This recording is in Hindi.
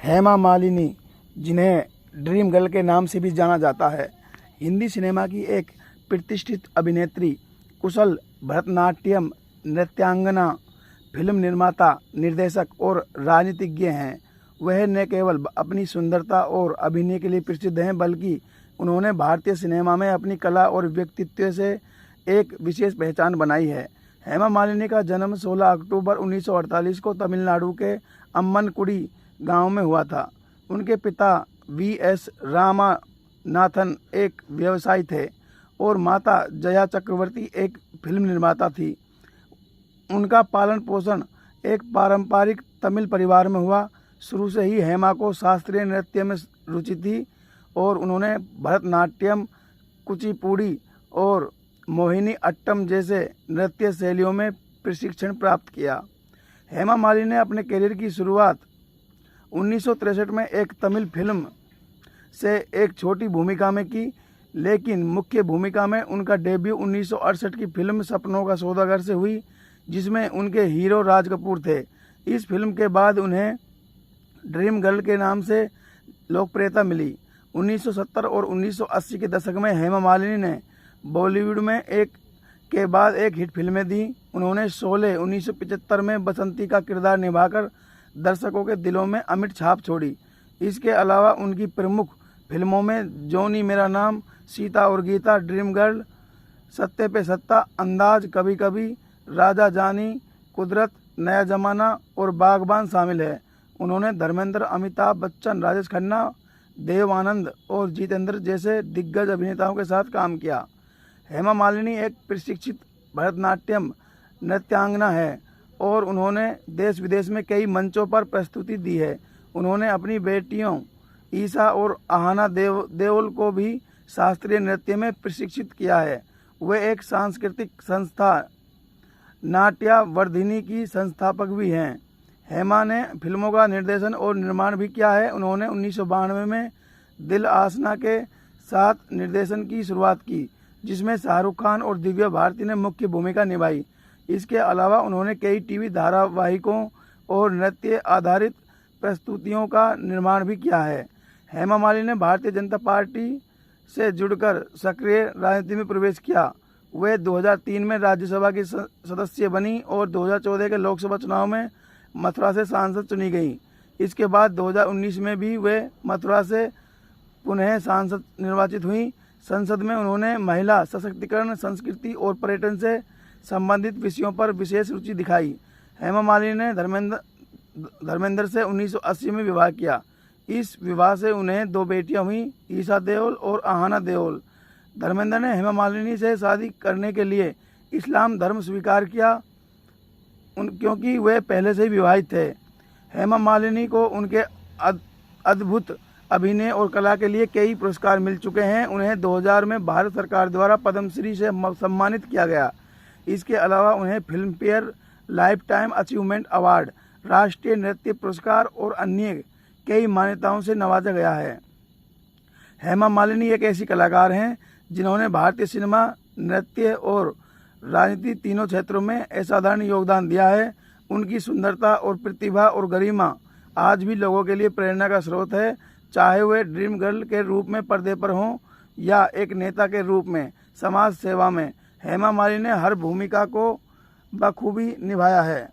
हेमा मालिनी, जिन्हें ड्रीम गर्ल के नाम से भी जाना जाता है, हिंदी सिनेमा की एक प्रतिष्ठित अभिनेत्री, कुशल भरतनाट्यम नृत्यांगना, फिल्म निर्माता, निर्देशक और राजनीतिज्ञ हैं। वह न केवल अपनी सुंदरता और अभिनय के लिए प्रसिद्ध हैं, बल्कि उन्होंने भारतीय सिनेमा में अपनी कला और व्यक्तित्व से एक विशेष पहचान बनाई है। हेमा मालिनी का जन्म 16 अक्टूबर 1948 को तमिलनाडु के अम्मनकुडी गांव में हुआ था। उनके पिता वी.एस. रामानाथन एक व्यवसायी थे और माता जया चक्रवर्ती एक फिल्म निर्माता थी। उनका पालन पोषण एक पारंपरिक तमिल परिवार में हुआ। शुरू से ही हेमा को शास्त्रीय नृत्य में रुचि थी और उन्होंने भरतनाट्यम, कुचिपुड़ी और मोहिनी अट्टम जैसे नृत्य शैलियों में प्रशिक्षण प्राप्त किया। हेमा मालिनी ने अपने करियर की शुरुआत 1963 में एक तमिल फिल्म से एक छोटी भूमिका में की, लेकिन मुख्य भूमिका में उनका डेब्यू 1968 की फिल्म सपनों का सौदागर से हुई, जिसमें उनके हीरो राज कपूर थे। इस फिल्म के बाद उन्हें ड्रीम गर्ल के नाम से लोकप्रियता मिली। 1970 और 1980 के दशक में हेमा मालिनी ने बॉलीवुड में एक के बाद एक हिट फिल्में दी। उन्होंने शोले 1975 में बसंती का किरदार निभाकर दर्शकों के दिलों में अमिट छाप छोड़ी। इसके अलावा उनकी प्रमुख फिल्मों में जॉनी मेरा नाम, सीता और गीता, ड्रीम गर्ल, सत्ते पे सत्ता, अंदाज, कभी कभी, राजा जानी, कुदरत, नया जमाना और बागबान शामिल है। उन्होंने धर्मेंद्र, अमिताभ बच्चन, राजेश खन्ना, देव आनंद और जितेंद्र जैसे दिग्गज अभिनेताओं के साथ काम किया। हेमा मालिनी एक प्रशिक्षित भरतनाट्यम नृत्यांगना है और उन्होंने देश विदेश में कई मंचों पर प्रस्तुति दी है। उन्होंने अपनी बेटियों ईशा और आहाना देओल को भी शास्त्रीय नृत्य में प्रशिक्षित किया है। वे एक सांस्कृतिक संस्था नाट्यवर्धिनी की संस्थापक भी हैं। हेमा ने फिल्मों का निर्देशन और निर्माण भी किया है। उन्होंने 1992 में दिल आसना के साथ निर्देशन की शुरुआत की, जिसमें शाहरुख खान और दिव्या भारती ने मुख्य भूमिका निभाई। इसके अलावा उन्होंने कई टीवी धारावाहिकों और नृत्य आधारित प्रस्तुतियों का निर्माण भी किया है। हेमा मालिनी ने भारतीय जनता पार्टी से जुड़कर सक्रिय राजनीति में प्रवेश किया। वे 2003 में राज्यसभा की सदस्य बनी और 2014 के लोकसभा चुनाव में मथुरा से सांसद चुनी गई। इसके बाद 2019 में भी वे मथुरा से पुनः सांसद निर्वाचित हुई। संसद में उन्होंने महिला सशक्तिकरण, संस्कृति और पर्यटन से संबंधित विषयों पर विशेष रुचि दिखाई। हेमा मालिनी ने धर्मेंद्र से 1980 में विवाह किया। इस विवाह से उन्हें 2 बेटियां हुई, ईशा देओल और आहाना देओल। धर्मेंद्र ने हेमा मालिनी से शादी करने के लिए इस्लाम धर्म स्वीकार किया, क्योंकि वे पहले से ही विवाहित थे। हेमा मालिनी को उनके अद्भुत अभिनय और कला के लिए कई पुरस्कार मिल चुके हैं। उन्हें 2000 में भारत सरकार द्वारा पद्मश्री से सम्मानित किया गया। इसके अलावा उन्हें film fair life time achievement award, राष्ट्रीय नृत्य पुरस्कार और अन्य कई मान्यताओं से नवाजा गया है। हेमा मालिनी एक ऐसी कलाकार हैं जिन्होंने भारतीय सिनेमा, नृत्य और राजनीति तीनों क्षेत्रों में असाधारण योगदान दिया है। उनकी सुंदरता और प्रतिभा और गरिमा आज भी लोगों के लिए प्रेरणा का स्रोत है, चाहे वे ड्रीम गर्ल के रूप में पर्दे पर हों या एक नेता के रूप में समाज सेवा में। हेमा मालिनी ने हर भूमिका को बखूबी निभाया है।